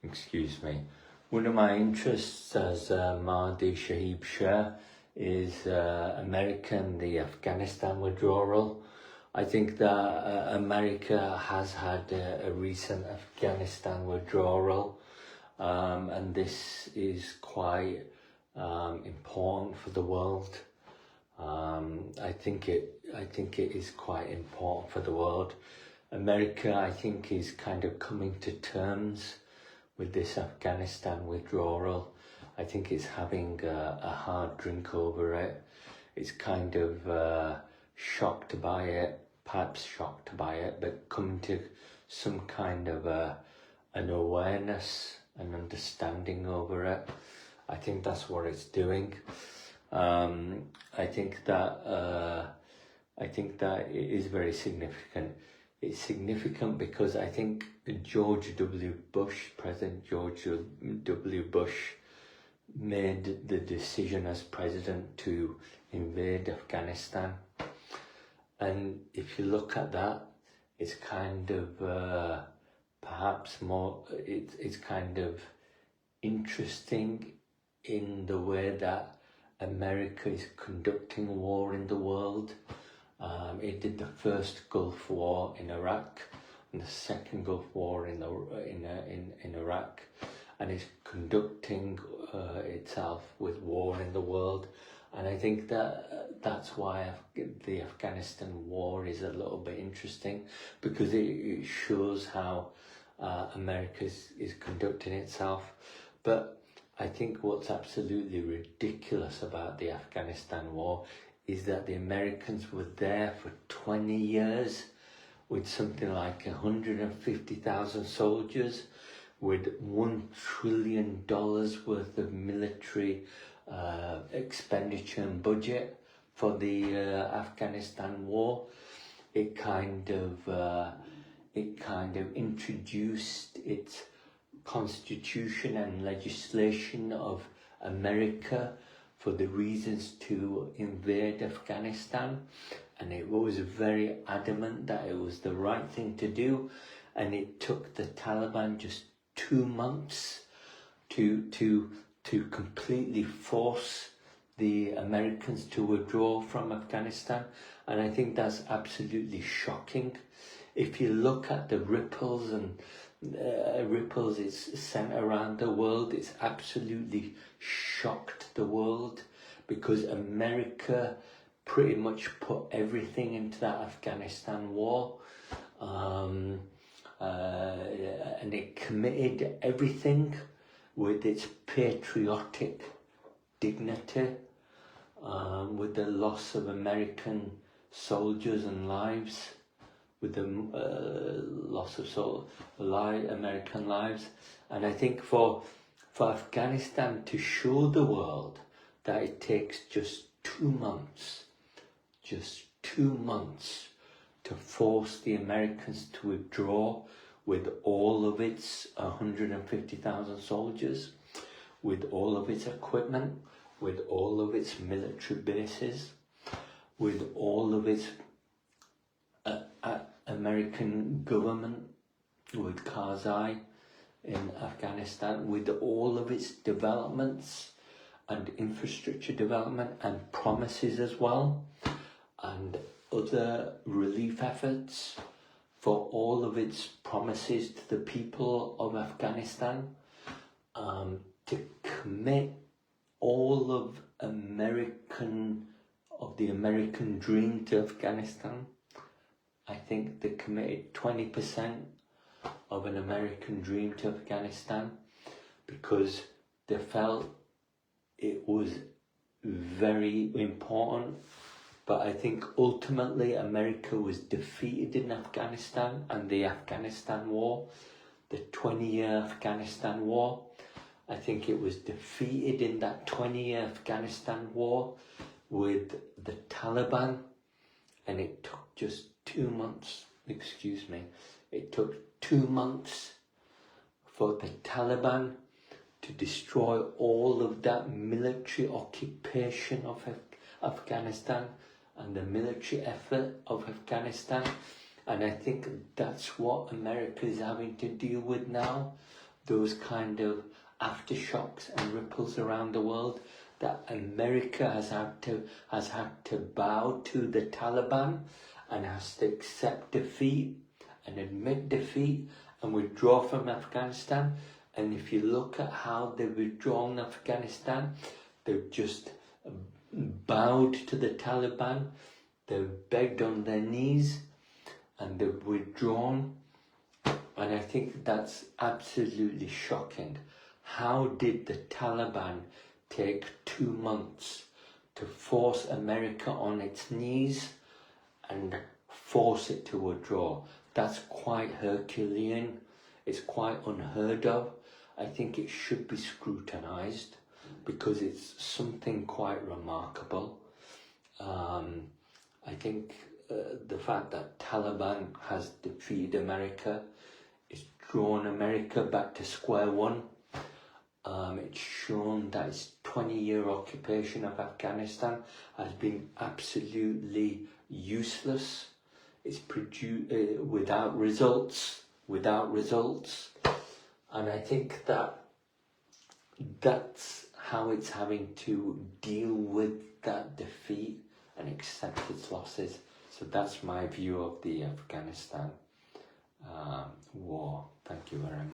excuse me. One of my interests as Mahdi Shaheeb Sher is America and the Afghanistan withdrawal. I think that America has had a recent Afghanistan withdrawal, and this is quite important for the world. I think it is quite important for the world. America, I think, is kind of coming to terms with this Afghanistan withdrawal. I think it's having a hard drink over it. It's kind of shocked by it, perhaps shocked by it, but coming to some kind of an awareness and understanding over it. I think that's what it's doing. I think that it is very significant. It's significant because I think President George W. Bush, made the decision as president to invade Afghanistan. And if you look at that, it's kind of perhaps more, it's kind of interesting in the way that America is conducting war in the world. It did the first Gulf War in Iraq and the second Gulf War in Iraq, and is conducting itself with war in the world. And I think that's why the Afghanistan war is a little bit interesting, because it shows how America is conducting itself. But I think what's absolutely ridiculous about the Afghanistan war is that the Americans were there for 20 years with something like 150,000 soldiers, with $1 trillion worth of military expenditure and budget for the Afghanistan war. It kind of introduced its constitution and legislation of America for the reasons to invade Afghanistan, and it was very adamant that it was the right thing to do. And it took the Taliban just 2 months to completely force the Americans to withdraw from Afghanistan. And I think that's absolutely shocking. If you look at the ripples and ripples it's sent around the world, it's absolutely shocked the world, because America pretty much put everything into that Afghanistan war, and it committed everything with its patriotic dignity, with the loss of American soldiers and lives, with the loss of American lives. And I think for Afghanistan to show the world that it takes just 2 months to force the Americans to withdraw with all of its 150,000 soldiers, with all of its equipment, with all of its military bases, with all of its American government, with Karzai in Afghanistan, with all of its developments and infrastructure development and promises as well, and other relief efforts, for all of its promises to the people of Afghanistan, to commit all of the American dream to Afghanistan. I think they committed 20% of an American dream to Afghanistan, because they felt it was very important. But I think ultimately America was defeated in Afghanistan, and the Afghanistan war, the 20-year Afghanistan war, I think it was defeated in that 20-year Afghanistan war with the Taliban, and it took just 2 months, it took 2 months for the Taliban to destroy all of that military occupation of Afghanistan and the military effort of Afghanistan. And I think that's what America is having to deal with now. those kind of aftershocks and ripples around the world, that America has had to bow to the Taliban and has to accept defeat and admit defeat and withdraw from Afghanistan. And if you look at how they've withdrawn Afghanistan, they've just bowed to the Taliban, they've begged on their knees, and they've withdrawn. And I think that's absolutely shocking. How did the Taliban take 2 months to force America on its knees and force it to withdraw? That's quite Herculean. It's quite unheard of. I think it should be scrutinised because it's something quite remarkable. I think the fact that Taliban has defeated America, it's drawn America back to square one. It's shown that its 20-year occupation of Afghanistan has been absolutely useless. It's produced without results. And I think that that's how it's having to deal with that defeat and accept its losses. So that's my view of the Afghanistan war. Thank you very much.